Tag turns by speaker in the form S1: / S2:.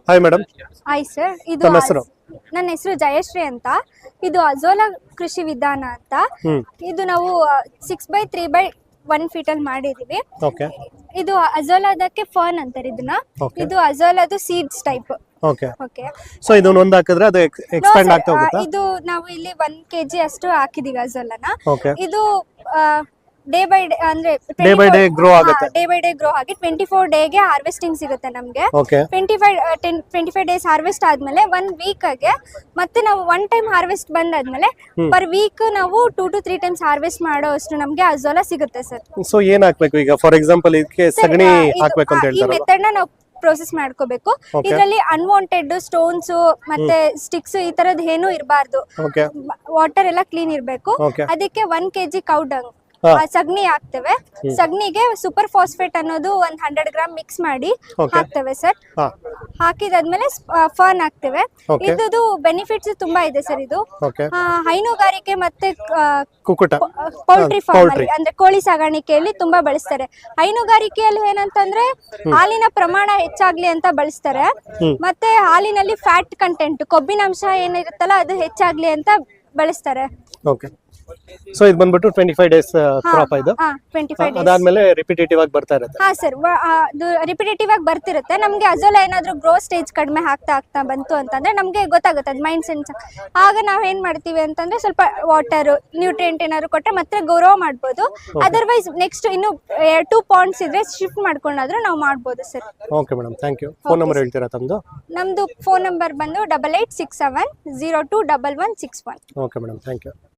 S1: Hi madam,
S2: hi sir. ಇದು
S1: ತಮ್ಮ ಹೆಸರು?
S2: ನನ್ನ ಹೆಸರು ಜಯಶ್ರೀ ಅಂತ. ಇದು ಅಜೋಲಾ ಕೃಷಿ ವಿಧಾನ ಅಂತ. ಇದು ನಾವು 6x3x1 ಫೀಟ್ ಅಲ್ಲಿ ಮಾಡಿದೀವಿ.
S1: ಓಕೆ
S2: ಇದು ಅಜೋಲಾದಕ್ಕೆ ಫರ್ನ್ ಅಂತಾರೆ ಇದನ್ನ.
S1: Okay.
S2: ಇದು ಅಜೋಲಾದು seeds type.
S1: Okay.
S2: Okay.
S1: So ಇದನ್ನ ಒಂದು ಹಾಕಿದ್ರೆ ಅದು ಎಕ್ಸ್ಪ್ಯಾಂಡ್ ಆಗ್ತಾ ಹೋಗುತ್ತಾ?
S2: ಇದು ನಾವು ಇಲ್ಲಿ 1 kg ಅಷ್ಟು ಹಾಕಿದೀವಿ ಅಜೋಲಾನ.
S1: ಓಕೆ.
S2: ಇದು ಡೇ ಬೈ ಡೇ ಅಂದ್ರೆ
S1: ಡೇ ಬೈ ಡೇ ಗ್ರೋ ಆಗುತ್ತೆ.
S2: ಡೇ ಬೈ ಡೇ ಗ್ರೋ ಆಗಿ 24 ಡೇಗೆ ಹಾರ್ವೆಸ್ಟಿಂಗ್ ಸಿಗುತ್ತೆ ನಮ್ಗೆ.
S1: ಓಕೆ.
S2: 25 ಡೇಸ್ ಹಾರ್ವೆಸ್ಟ್ ಆದ್ಮೇಲೆ 1 ವೀಕ್ ಗೆ ಮತ್ತೆ ನಾವು 1 ಟೈಮ್ ಹಾರ್ವೆಸ್ಟ್ ಬಂದಾದ್ಮೇಲೆ ಪರ್ ವೀಕ್ ನಾವು 2 to 3 ಟೈಮ್ಸ್ ಹಾರ್ವೆಸ್ಟ್ ಮಾಡೋ ಅಷ್ಟು ನಮ್ಗೆ ಅಜೋಲಾ ಸಿಗುತ್ತೆ ಸರ್.
S1: ಸೊ ಏನ್ ಹಾಕ್ಬೇಕು ಈಗ? ಫಾರ್ ಎಕ್ಸಾಂಪಲ್ ಇದಕ್ಕೆ ಸಗಣಿ ಹಾಕ್ಬೇಕು ಅಂತ
S2: ಈ
S1: ಹೇಳ್ತಾರಲ್ಲ,
S2: ಮೆಥಡ್ ನ ನಾವು ಪ್ರೋಸೆಸ್ ಮಾಡ್ಕೋಬೇಕು.
S1: Okay.
S2: ಇದರಲ್ಲಿ ಅನ್ವಾಂಟೆಡ್ ಸ್ಟೋನ್ಸ್ ಮತ್ತೆ ಸ್ಟಿಕ್ಸ್ ಈ ತರದ್ ಏನು ಇರಬಾರ್ದು.
S1: ಓಕೆ
S2: ವಾಟರ್ ಎಲ್ಲ ಕ್ಲೀನ್ ಇರ್ಬೇಕು.
S1: ಓಕೆ.
S2: ಅದಕ್ಕೆ 1 kg ಕೌ ಡಂಗ್
S1: ಹಾ.
S2: ಸಗಣಿ ಹಾಕ್ತೇವೆ. ಸಗಣಿಗೆ ಸೂಪರ್ ಫಾಸ್ಫೇಟ್ ಅನ್ನೋದು 100 ಗ್ರಾಮ್ ಮಿಕ್ಸ್ ಮಾಡಿ
S1: Okay.
S2: ಹಾಕ್ತೇವೆ ಸರ್.
S1: ಹಾ.
S2: ಹಾಕಿದಾದ್ಮೇಲೆ ಫರ್ನ್ ಹಾಕ್ತೇವೆ.
S1: Okay.
S2: ಇದ್ದು ಬೆನಿಫಿಟ್ಸ್ ತುಂಬಾ ಇದೆ ಸರ್. ಇದು
S1: ಓಕೆ.
S2: ಹೈನುಗಾರಿಕೆ ಮತ್ತೆ
S1: ಕುಕ್ಕುಟ
S2: ಪೌಲ್ಟ್ರಿ ಫಾರ್ಮ್
S1: poultry.
S2: ಅಲ್ಲಿ ಅಂದ್ರೆ ಕೋಳಿ ಸಾಗಾಣಿಕೆಯಲ್ಲಿ ತುಂಬಾ ಬಳಸ್ತಾರೆ. ಹೈನುಗಾರಿಕೆಯಲ್ಲಿ ಏನಂತಂದ್ರೆ ಹಾಲಿನ ಪ್ರಮಾಣ ಹೆಚ್ಚಾಗ್ಲಿ ಅಂತ ಬಳಸ್ತಾರೆ. ಮತ್ತೆ ಹಾಲಿನಲ್ಲಿ ಫ್ಯಾಟ್ ಕಂಟೆಂಟ್ ಕೊಬ್ಬಿನಾಂಶ ಏನಿರುತ್ತಲ್ಲ ಅದು ಹೆಚ್ಚಾಗ್ಲಿ ಅಂತ ಬಳಸ್ತಾರೆ.
S1: ಓಕೆ. ಸೊ ಇದು ಬಂದ್ಬಿಟ್ಟು 25 ಡೇಸ್ ಕ್ರಾಪ್ ಇದು.
S2: 25 ಡೇಸ್.
S1: ಅದಾದ್ಮೇಲೆ ರಿಪಿಟೇಟಿವ್ ಆಗಿ ಬರ್ತಾ ಇರುತ್ತೆ.
S2: ಹಾ ಸರ್, ಅದು ರಿಪಿಟೇಟಿವ್ ಆಗಿ ಬರ್ತಿರುತ್ತೆ. ನಮ್ಗೆ ಅಜೋಲಾ ಏನಾದ್ರು ಗ್ರೋ ಸ್ಟೇಜ್ ಕಡಿಮೆ ಆಗ್ತಾ ಬಂತು ಅಂತಂದ್ರೆ ನಮ್ಗೆ ಗೊತ್ತಾಗುತ್ತೆ ಅದು ಮೈಂಡ್ ಸೆನ್ಸ್. ಆಗ ನಾವ್ ಏನ್ ಮಾಡ್ತೀವಿ ಅಂತಂದ್ರೆ ಸ್ವಲ್ಪ ವಾಟರ್ ನ್ಯೂಟ್ರಿಯೆಂಟ್ ಏನಾದ್ರು ಕೊಟ್ಟರೆ ಮತ್ತೆ ಗ್ರೋ ಮಾಡ್ಬೋದು. ಅದರ್ವೈಸ್ ನೆಕ್ಸ್ಟ್ ಇನ್ನು 2 ಪಾಂಡ್ಸ್ ಇದ್ರೆ ಶಿಫ್ಟ್ ಮಾಡ್ಕೊಂಡಾದ್ರೂ ನಾವು ಮಾಡ್ಬೋದು sir.
S1: Okay madam, thank you. Phone number ಹೇಳ್ತೀರಾ ತಮ್ಮದು?
S2: ನಮ್ದು ಫೋನ್ ನಂಬರ್ ಬಂದು 8867021161.
S1: Okay madam, thank you.